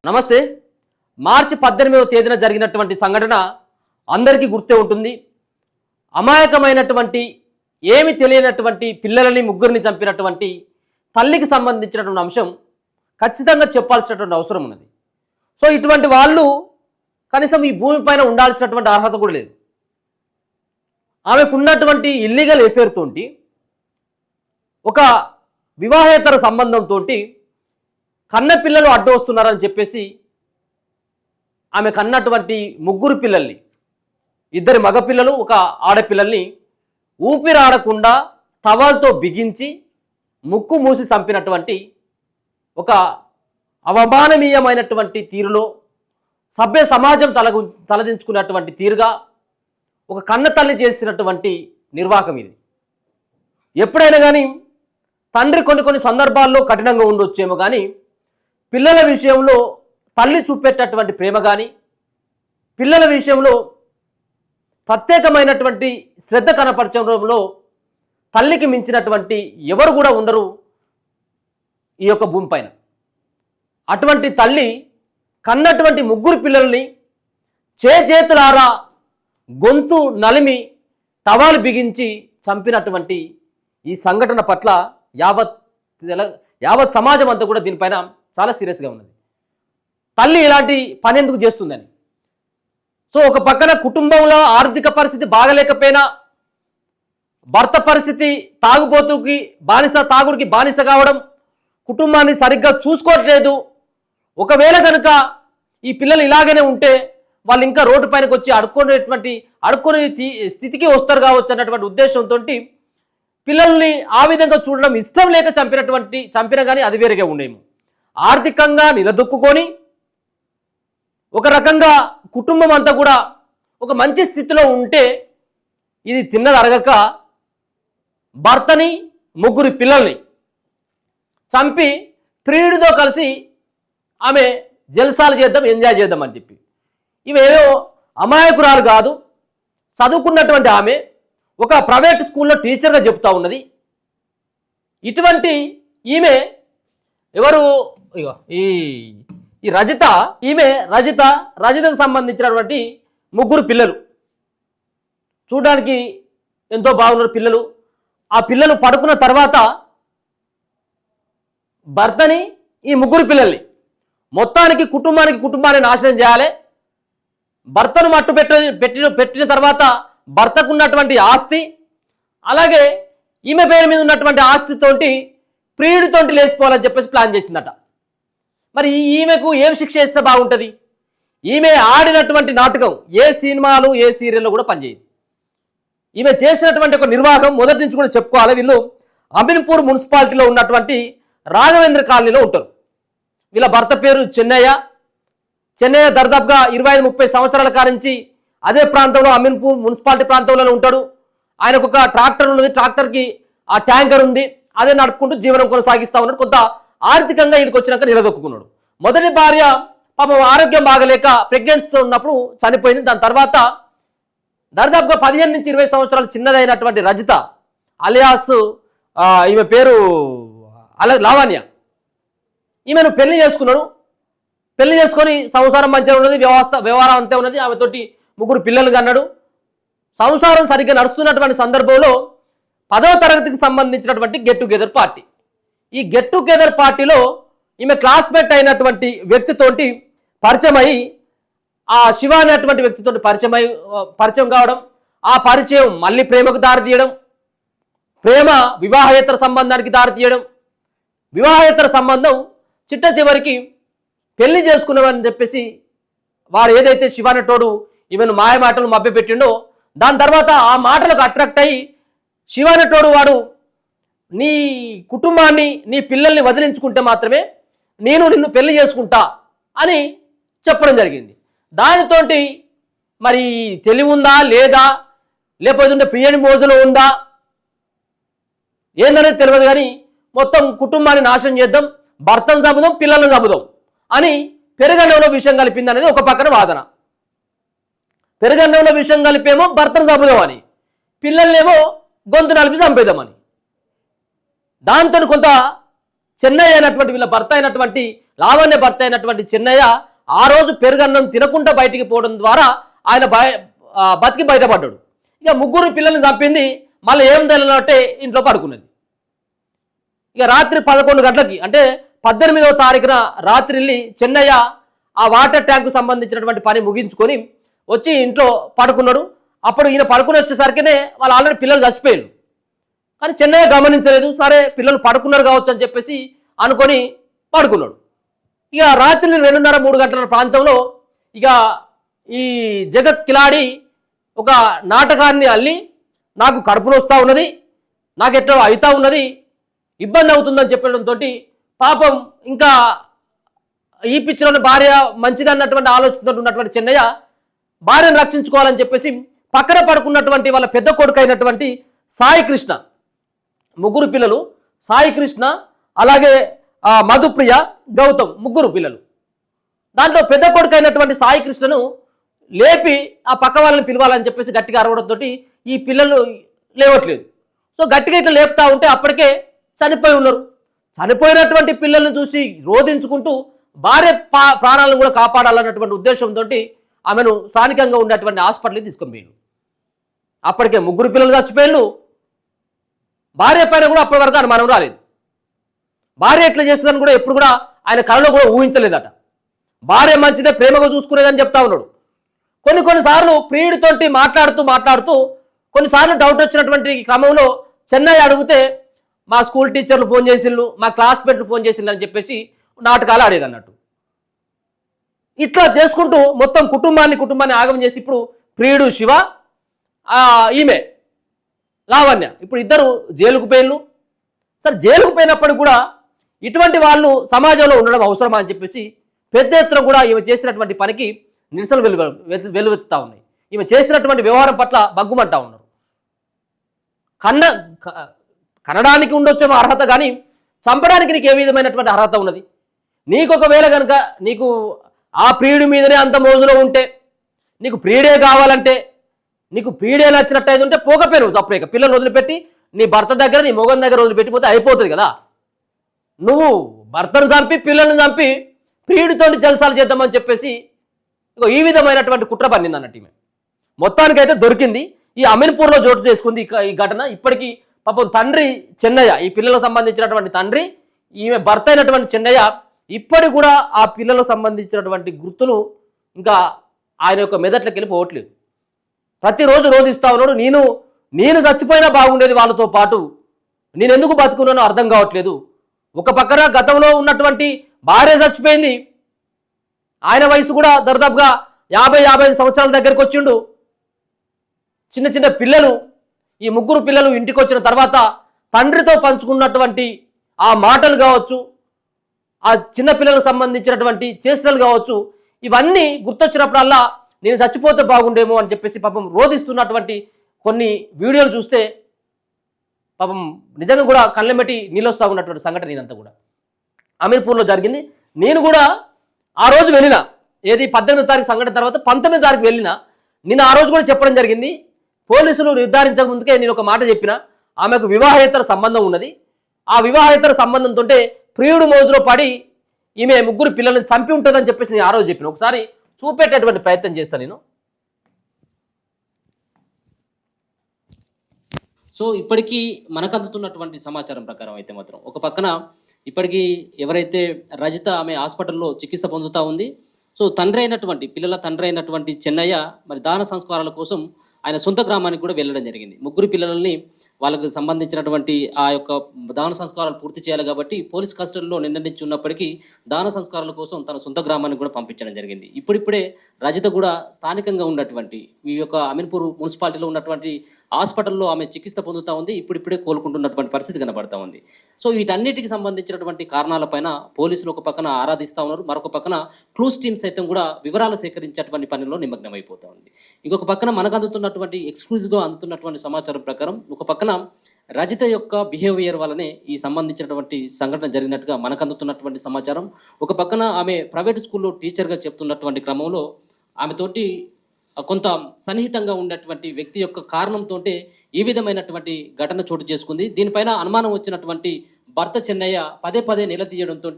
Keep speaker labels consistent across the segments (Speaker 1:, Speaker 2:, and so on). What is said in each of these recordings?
Speaker 1: నమస్తే. మార్చి 18వ తేదీన జరిగినటువంటి సంఘటన అందరికీ గుర్తే ఉంటుంది. అమాయకమైనటువంటి ఏమి తెలియనటువంటి పిల్లలని ముగ్గురిని చంపినటువంటి తల్లికి సంబంధించినటువంటి అంశం ఖచ్చితంగా చెప్పాల్సినటువంటి అవసరం ఉన్నది. సో ఇటువంటి వాళ్ళు కనీసం ఈ భూమిపైన ఉండాల్సినటువంటి అర్హత కూడా లేదు. ఆమెకున్నటువంటి ఇల్లీగల్ ఎఫేర్ తోటి ఒక వివాహేతర సంబంధంతో కన్న పిల్లలు అడ్డు వస్తున్నారని చెప్పేసి ఆమె కన్నటువంటి ముగ్గురు పిల్లల్ని, ఇద్దరు మగపిల్లలు ఒక ఆడపిల్లల్ని ఊపిరాడకుండా టవల్తో బిగించి ముక్కు మూసి చంపినటువంటి ఒక అవమాననీయమైనటువంటి తీరులో సభ్య సమాజం తలదించుకున్నటువంటి తీరుగా ఒక కన్న తల్లి చేసినటువంటి నిర్వాహకం ఇది. ఎప్పుడైనా కానీ తండ్రి కొన్ని సందర్భాల్లో కఠినంగా ఉండొచ్చేమో కానీ పిల్లల విషయంలో తల్లి చూపెట్టేటువంటి ప్రేమ కానీ పిల్లల విషయంలో ప్రత్యేకమైనటువంటి శ్రద్ధ కనపరచడంలో తల్లికి మించినటువంటి ఎవరు కూడా ఉండరు ఈ యొక్క భూమిపైన. అటువంటి తల్లి కన్నటువంటి ముగ్గురు పిల్లల్ని చేతులారా గొంతు నలిమి టవాలు బిగించి చంపినటువంటి ఈ సంఘటన పట్ల యావత్ సమాజం అంతా కూడా దీనిపైన చాలా సీరియస్గా ఉన్నది. తల్లి ఇలాంటి పని ఎందుకు చేస్తుందని. సో ఒక పక్కన కుటుంబంలో ఆర్థిక పరిస్థితి బాగలేకపోయినా, భర్త పరిస్థితి తాగుడికి బానిస కావడం, కుటుంబాన్ని సరిగ్గా చూసుకోవట్లేదు, ఒకవేళ కనుక ఈ పిల్లలు ఇలాగనే ఉంటే వాళ్ళు ఇంకా రోడ్డు పైనకి వచ్చి అడుక్కునే స్థితికి వస్తారు కావచ్చు అన్నటువంటి ఉద్దేశంతో పిల్లల్ని ఆ విధంగా చూడడం ఇష్టం లేక చంపిన కానీ అది వేరేగా ఉండేమో. ఆర్థికంగా నిలదొక్కుని ఒక రకంగా కుటుంబం అంతా కూడా ఒక మంచి స్థితిలో ఉంటే ఇది తిన్నది అరగక భర్తని ముగ్గురు పిల్లల్ని చంపి ప్రియుడితో కలిసి ఆమె జల్సాలు చేద్దాం, ఎంజాయ్ చేద్దాం అని చెప్పి. ఇవేవో అమాయకురాలు కాదు, చదువుకున్నటువంటి ఆమె ఒక ప్రైవేట్ స్కూల్లో టీచర్గా చెప్తా ఉన్నది. ఇటువంటి ఈమె ఎవరు, ఈ రజిత, రజితకు సంబంధించినటువంటి ముగ్గురు పిల్లలు. చూడడానికి ఎంతో బాగున్నారు పిల్లలు. ఆ పిల్లలు పడుకున్న తర్వాత భర్తని, ఈ ముగ్గురు పిల్లల్ని మొత్తానికి కుటుంబాన్ని నాశనం చేయాలి. భర్తను మట్టు పెట్టిన తర్వాత భర్తకు ఉన్నటువంటి ఆస్తి, అలాగే ఈమె పేరు మీద ఉన్నటువంటి ఆస్తితోటి ప్రియుడితోటి లేచిపోవాలని చెప్పేసి ప్లాన్ చేసిందట. మరి ఈమెకు ఏం శిక్ష ఇస్తే బాగుంటుంది? ఈమె ఆడినటువంటి నాటకం ఏ సినిమాలు ఏ సీరియల్లో కూడా పనిచేయదు. ఈమె చేసినటువంటి ఒక నిర్వాహకం మొదటి నుంచి కూడా చెప్పుకోవాలి. వీళ్ళు అమీన్పూర్ మున్సిపాలిటీలో ఉన్నటువంటి రాఘవేంద్ర కాలనీలో ఉంటారు. వీళ్ళ భర్త పేరు చెన్నయ్య దర్దాపుగా 25-30 సంవత్సరాల కారించి అదే ప్రాంతంలో అమీన్పూర్ మున్సిపాలిటీ ప్రాంతంలోనే ఉంటాడు. ఆయనకు ఒక ట్రాక్టర్ ఉన్నది, ట్రాక్టర్కి ఆ ట్యాంకర్ ఉంది, అదే నడుపుకుంటూ జీవనం కొనసాగిస్తూ ఉన్నాడు. కొంత ఆర్థికంగా ఇంటికి వచ్చినాక నిలదొక్కున్నాడు. మొదటి భార్య పాపం ఆరోగ్యం బాగలేక ప్రెగ్నెన్సీతో ఉన్నప్పుడు చనిపోయింది. దాని తర్వాత దాదాపుగా 15-20 సంవత్సరాలు చిన్నదైనటువంటి రజిత అలియాస్, ఈమె పేరు లావణ్య, ఈమెను పెళ్లి చేసుకున్నాడు. పెళ్లి చేసుకొని సంసారం మంచిగా ఉన్నది, వ్యవహారం అంతే ఉన్నది. ఆమెతోటి ముగ్గురు పిల్లలు కన్నాడు. సంసారం సరిగ్గా నడుస్తున్నటువంటి సందర్భంలో 10వ తరగతికి సంబంధించినటువంటి గెట్ టుగెదర్ పార్టీ. ఈ గెట్ టుగెదర్ పార్టీలో ఈమె క్లాస్మేట్ అయినటువంటి వ్యక్తితోటి పరిచయం అయ్యి, ఆ శివ అనేటువంటి వ్యక్తితో పరిచయం కావడం, ఆ పరిచయం మళ్ళీ ప్రేమకు దారితీయడం, ప్రేమ వివాహేతర సంబంధానికి దారితీయడం, వివాహేతర సంబంధం చిట్ట చివరికి పెళ్లి చేసుకున్నామని చెప్పేసి వాడు ఏదైతే శివ అనేటోడు ఈమెను మాయ మాటలు మభ్యపెట్టిండో, దాని తర్వాత ఆ మాటలకు అట్రాక్ట్ అయ్యి శివ అనేటోడు వాడు నీ కుటుంబాన్ని, నీ పిల్లల్ని వదిలించుకుంటే మాత్రమే నేను నిన్ను పెళ్లి చేసుకుంటా అని చెప్పడం జరిగింది. దానితోటి మరి తెలివి ఉందా లేదా, లేకపోతే ప్రియని మోజులో ఉందా ఏందనేది తెలియదు కానీ మొత్తం కుటుంబాన్ని నాశనం చేద్దాం, భర్తను చంపుదాం, పిల్లలను చంపుదాం అని పెరుగన్నంలో విషయం కలిపింది అనేది ఒక పక్కన వాదన. పెరుగన్నంలో విషయం కలిపేమో భర్తను చంపుదాం అని, పిల్లల్నేమో గొంతు నలిపి చంపేద్దామని. దాంతో కొంత చెన్నై అయినటువంటి వీళ్ళ భర్త అయినటువంటి లావణ్య భర్త అయినటువంటి చిన్నయ్య ఆ రోజు పెరుగన్నం తినకుండా బయటికి పోవడం ద్వారా ఆయన బతికి బయటపడ్డాడు. ఇక ముగ్గురు పిల్లల్ని చంపింది, మళ్ళీ ఏం తెలియనట్టే ఇంట్లో పడుకున్నది. ఇక రాత్రి 11 గంటలకి అంటే 18వ తారీఖున రాత్రి వెళ్ళి చెన్నయ్య ఆ వాటర్ ట్యాంకు సంబంధించినటువంటి పని ముగించుకొని వచ్చి ఇంట్లో పడుకున్నాడు. అప్పుడు ఈయన పడుకుని వచ్చేసరికినే వాళ్ళు ఆల్రెడీ పిల్లలు చచ్చిపోయారు. కానీ చెన్నయ్య గమనించలేదు. సరే పిల్లలు పడుకున్నారు కావచ్చు అని చెప్పేసి అనుకొని పడుకున్నాడు. ఇక రాత్రి 2:30-3 గంటల ప్రాంతంలో ఇక ఈ జగత్ కిలాడి ఒక నాటకాన్ని అల్లి నాకు కడుపు నొస్తా ఉన్నది, నాకు ఎట్లా అవుతా ఉన్నది, ఇబ్బంది అవుతుందని చెప్పడంతో పాపం ఇంకా ఈ పిచ్చిలోని భార్య మంచిది అన్నటువంటి ఆలోచనతో ఉన్నటువంటి చెన్నయ్య భార్యను రక్షించుకోవాలని చెప్పేసి పక్కన పడుకున్నటువంటి వాళ్ళ పెద్ద కొడుకు అయినటువంటి సాయి కృష్ణ, ముగ్గురు పిల్లలు, సాయి కృష్ణ అలాగే మధుప్రియ, గౌతమ్, ముగ్గురు పిల్లలు. దాంట్లో పెద్ద కొడుకు అయినటువంటి సాయి కృష్ణను లేపి ఆ పక్క వాళ్ళని పిలవాలని చెప్పేసి గట్టిగా అరవడంతో ఈ పిల్లలు లేవట్లేదు. సో గట్టిగా ఇట్లా లేపుతా ఉంటే అప్పటికే చనిపోయి ఉన్నారు. చనిపోయినటువంటి పిల్లల్ని చూసి రోధించుకుంటూ భార్య ప్రాణాలను కూడా కాపాడాలన్నటువంటి ఉద్దేశంతో ఆమెను స్థానికంగా ఉన్నటువంటి హాస్పిటల్కి తీసుకొని పోయారు. అప్పటికే ముగ్గురు పిల్లలు చచ్చిపోయారు. భార్య పైన కూడా అప్పటి వరకు అనుమానం రాలేదు. భార్య ఎట్లా చేస్తుందని కూడా ఎప్పుడు కూడా ఆయన కళలో కూడా ఊహించలేదట. భార్య మంచిదే, ప్రేమగా చూసుకునేదని చెప్తా ఉన్నాడు. కొన్నిసార్లు ప్రియుడితోటి మాట్లాడుతూ కొన్నిసార్లు డౌట్ వచ్చినటువంటి క్రమంలో చెన్నై అడిగితే మా స్కూల్ టీచర్లు ఫోన్ చేసిండ్రు, మా క్లాస్మేట్లు ఫోన్ చేసిండ్రు అని చెప్పేసి నాటకాలు ఆడేది అన్నట్టు. ఇట్లా చేసుకుంటూ మొత్తం కుటుంబాన్ని ఆగం చేసి ఇప్పుడు ప్రియుడు శివ, ఈమె లావణ్య ఇప్పుడు ఇద్దరు జైలుకు పోయిన్లు. సరే జైలుకు పోయినప్పుడు కూడా ఇటువంటి వాళ్ళు సమాజంలో ఉండడం అవసరమా అని చెప్పేసి పెద్ద ఎత్తున కూడా ఈమె చేసినటువంటి పనికి నిరసనలు వెలువెత్తుతా ఉన్నాయి. ఈమె చేసినటువంటి వ్యవహారం పట్ల బగ్గుమంటా ఉన్నారు. కనడానికి ఉండొచ్చేమో అర్హత, కానీ చంపడానికి నీకు ఏ విధమైనటువంటి అర్హత ఉన్నది? నీకు ఒకవేళ కనుక నీకు ఆ ప్రియుడి మీదనే అంత మోజులో ఉంటే, నీకు ప్రియుడే కావాలంటే, నీకు ప్రియుడే నచ్చినట్టు అయితే ఉంటే పోకపోయావు తప్పలేక పిల్లలు వదిలిపెట్టి నీ భర్త దగ్గర నీ మొగన్ దగ్గర వదిలిపెట్టిపోతే అయిపోతుంది కదా. నువ్వు భర్తను చంపి పిల్లల్ని చంపి ప్రియుడితో జలసాలు చేద్దామని చెప్పేసి ఈ విధమైనటువంటి కుట్ర పన్నింది అన్నట్టు. ఈమె మొత్తానికైతే దొరికింది. ఈ అమీన్పూర్లో చోటు చేసుకుంది ఈ ఘటన. ఇప్పటికీ పాపం తండ్రి చెన్నయ్య, ఈ పిల్లలకు సంబంధించినటువంటి తండ్రి, ఈమె భర్త అయినటువంటి చెన్నయ్య ఇప్పటికి కూడా ఆ పిల్లలకు సంబంధించినటువంటి గుర్తులు ఇంకా ఆయన యొక్క మెదట్లకి వెళ్ళి పోవట్లేదు. ప్రతిరోజు రోధిస్తా ఉన్నాడు. నేను చచ్చిపోయినా బాగుండేది వాళ్ళతో పాటు, నేను ఎందుకు బతుకున్నానో అర్థం కావట్లేదు. ఒక పక్కన గతంలో ఉన్నటువంటి భార్య చచ్చిపోయింది, ఆయన వయసు కూడా దరిదాపుగా 50-55 సంవత్సరాల దగ్గరికి వచ్చిండు. చిన్న పిల్లలు, ఈ ముగ్గురు పిల్లలు ఇంటికి వచ్చిన తర్వాత తండ్రితో పంచుకున్నటువంటి ఆ మాటలు కావచ్చు, ఆ చిన్న పిల్లలకు సంబంధించినటువంటి చేష్టలు కావచ్చు, ఇవన్నీ గుర్తొచ్చినప్పుడల్లా నేను చచ్చిపోతే బాగుండేమో అని చెప్పేసి పాపం రోధిస్తున్నటువంటి కొన్ని వీడియోలు చూస్తే పాపం నిజంగా కూడా కళ్ళెంబెట్టి నీళ్ళు వస్తూ ఉన్నటువంటి సంఘటన ఇదంతా కూడా అమీర్పూర్లో జరిగింది. నేను కూడా ఆ రోజు వెళ్ళిన, ఏది 18వ తారీఖు సంఘటన తర్వాత 19వ తారీఖు వెళ్ళిన. నేను ఆ రోజు కూడా చెప్పడం జరిగింది. పోలీసులు నిర్ధారించక ముందుకే నేను ఒక మాట చెప్పిన, ఆమెకు వివాహేతర సంబంధం ఉన్నది. ఆ వివాహేతర సంబంధంతో ప్రియుడు మోజులో పడి ఈమె ముగ్గురు పిల్లల్ని చంపి ఉంటుందని చెప్పేసి నేను ఆ రోజు చెప్పిన. ఒకసారి చూపెట్టేటువంటి ప్రయత్నం చేస్తాను నేను.
Speaker 2: సో ఇప్పటికీ మనకు అందుతున్నటువంటి సమాచారం ప్రకారం అయితే మాత్రం ఒక పక్కన ఇప్పటికీ ఎవరైతే రజిత ఆమె హాస్పిటల్లో చికిత్స పొందుతూ ఉంది. సో పిల్లల తండ్రి అయినటువంటి చెన్నయ్య మరి దాన సంస్కారాల కోసం ఆయన సొంత గ్రామానికి కూడా వెళ్ళడం జరిగింది. ముగ్గురు పిల్లలని వాళ్ళకు సంబంధించినటువంటి ఆ యొక్క దాన సంస్కారాలు పూర్తి చేయాలి కాబట్టి పోలీస్ కస్టడీలో నిర్ణయించి ఉన్నప్పటికీ దాన సంస్కారాల కోసం తన సొంత గ్రామానికి కూడా పంపించడం జరిగింది. ఇప్పుడిప్పుడే రజిత కూడా స్థానికంగా ఉన్నటువంటి ఈ యొక్క అమీన్పూర్ మున్సిపాలిటీలో ఉన్నటువంటి హాస్పిటల్లో ఆమె చికిత్స పొందుతూ ఉంది. ఇప్పుడిప్పుడే కోలుకుంటున్నటువంటి పరిస్థితి కనబడతా ఉంది. సో వీటన్నిటికి సంబంధించినటువంటి కారణాలపైన పోలీసులు ఒక పక్కన ఆరాధిస్తూ ఉన్నారు, మరొక పక్కన క్లూస్ టీమ్స్ సైతం కూడా వివరాలు సేకరించేటువంటి పనిలో నిమగ్నం అయిపోతా ఉంది. ఇంకొక పక్కన మనకు అందుతున్నటువంటి ఎక్స్క్లూజివ్గా అందుతున్నటువంటి సమాచారం ప్రకారం ఒక పక్కన రజిత యొక్క బిహేవియర్ వల్లనే ఈ సంబంధించినటువంటి సంఘటన జరిగినట్టుగా మనకు అందుతున్నటువంటి సమాచారం. ఒక పక్కన ఆమె ప్రైవేట్ స్కూల్లో టీచర్గా చెప్తున్నటువంటి క్రమంలో ఆమెతోటి కొంత సన్నిహితంగా ఉన్నటువంటి వ్యక్తి యొక్క కారణంతో ఈ విధమైనటువంటి ఘటన చోటు చేసుకుంది. దీనిపైన అనుమానం వచ్చినటువంటి భర్త చెన్నయ్య పదే నిలదీయడంతో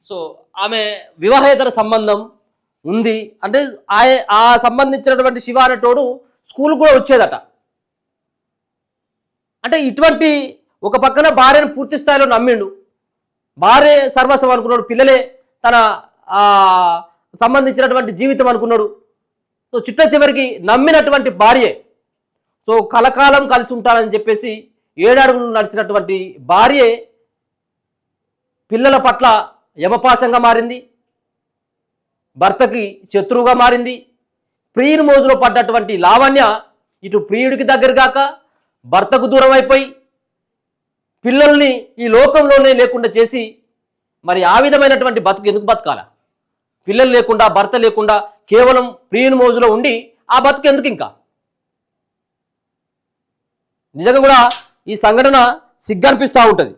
Speaker 1: సో ఆమె వివాహేతర సంబంధం ఉంది అంటే ఆ సంబంధించినటువంటి శివ అనేటోడు స్కూల్ కూడా వచ్చేదట. అంటే ఇటువంటి ఒక పక్కన భార్యను పూర్తి స్థాయిలో నమ్మిండు, భార్య సర్వస్వం అనుకున్నాడు, పిల్లలే తన సంబంధించినటువంటి జీవితం అనుకున్నాడు. సో చిట్ట చివరికి నమ్మినటువంటి భార్యే, సో కలకాలం కలిసి ఉంటానని చెప్పేసి 7 అడుగులు నడిచినటువంటి భార్యే పిల్లల పట్ల యమపాశంగా మారింది, భర్తకి శత్రువుగా మారింది. ప్రియుని మోజులో పడ్డటువంటి లావణ్య ఇటు ప్రియుడికి దగ్గర కాక భర్తకు దూరం అయిపోయి పిల్లల్ని ఈ లోకంలోనే లేకుండా చేసి మరి ఆ విధమైనటువంటి బతుకు ఎందుకు బతకాల? పిల్లలు లేకుండా భర్త లేకుండా కేవలం ప్రియుని మోజులో ఉండి ఆ బతుకు ఎందుకు? ఇంకా నిజంగా కూడా ఈ సంఘటన సిగ్గనిపిస్తూ ఉంటుంది.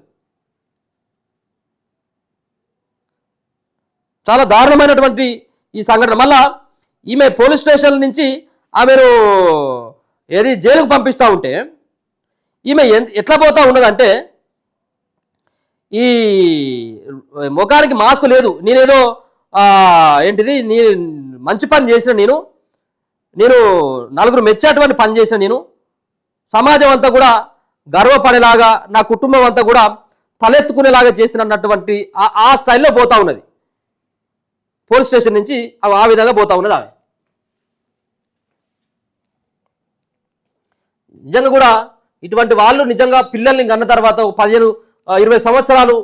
Speaker 1: చాలా దారుణమైనటువంటి ఈ సంఘటన. మళ్ళా ఈమె పోలీస్ స్టేషన్ నుంచి ఆమెను జైలుకు పంపిస్తూ ఉంటే ఈమె ఎట్లా పోతా ఉన్నదంటే ఈ ముఖానికి మాస్క్ లేదు, నేనేదో నీ మంచి పని చేసిన, నేను నలుగురు మెచ్చేటువంటి పని చేసిన, నేను సమాజం అంతా కూడా గర్వపడేలాగా నా కుటుంబం అంతా కూడా తలెత్తుకునేలాగా చేసినటువంటి ఆ స్టైల్లో పోతా ఉన్నది. పోలీస్ స్టేషన్ నుంచి ఆ విధంగా పోతా ఉన్నది ఆమె. నిజంగా కూడా ఇటువంటి వాళ్ళు నిజంగా పిల్లల్ని కన్న తర్వాత 15-20 సంవత్సరాలు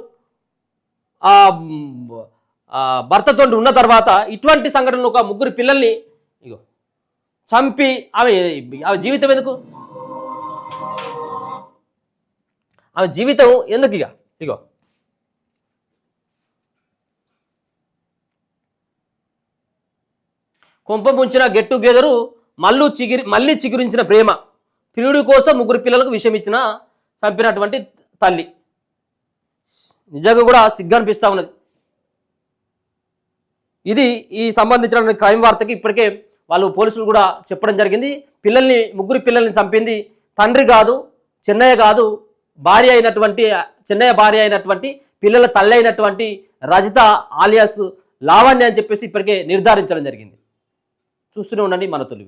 Speaker 1: భర్తతో ఉన్న తర్వాత ఇటువంటి సంఘటనలు ఒక 3 పిల్లల్ని చంపి ఆమె జీవితం ఎందుకు? ఆమె జీవితం ఎందుకు? ఇగో కొంప ముంచిన గెట్ టుగెదరు మళ్ళీ చిగురించిన ప్రేమ, ప్రియుడి కోసం 3 పిల్లలకు విషయం ఇచ్చిన చంపినటువంటి తల్లి. నిజంగా కూడా సిగ్గు అనిపిస్తూ ఉన్నది. ఇది ఈ సంబంధించిన క్రైమ్ వార్తకి ఇప్పటికే వాళ్ళు పోలీసులు కూడా చెప్పడం జరిగింది. 3 పిల్లల్ని చంపింది తండ్రి కాదు, చెన్నయ్య కాదు, చెన్నయ్య భార్య అయినటువంటి పిల్లల తల్లి అయినటువంటి రజిత ఆలియాస్ లావణ్య అని చెప్పేసి ఇప్పటికే నిర్ధారించడం జరిగింది. చూస్తూనే ఉండండి మన తొలి వెలుగు.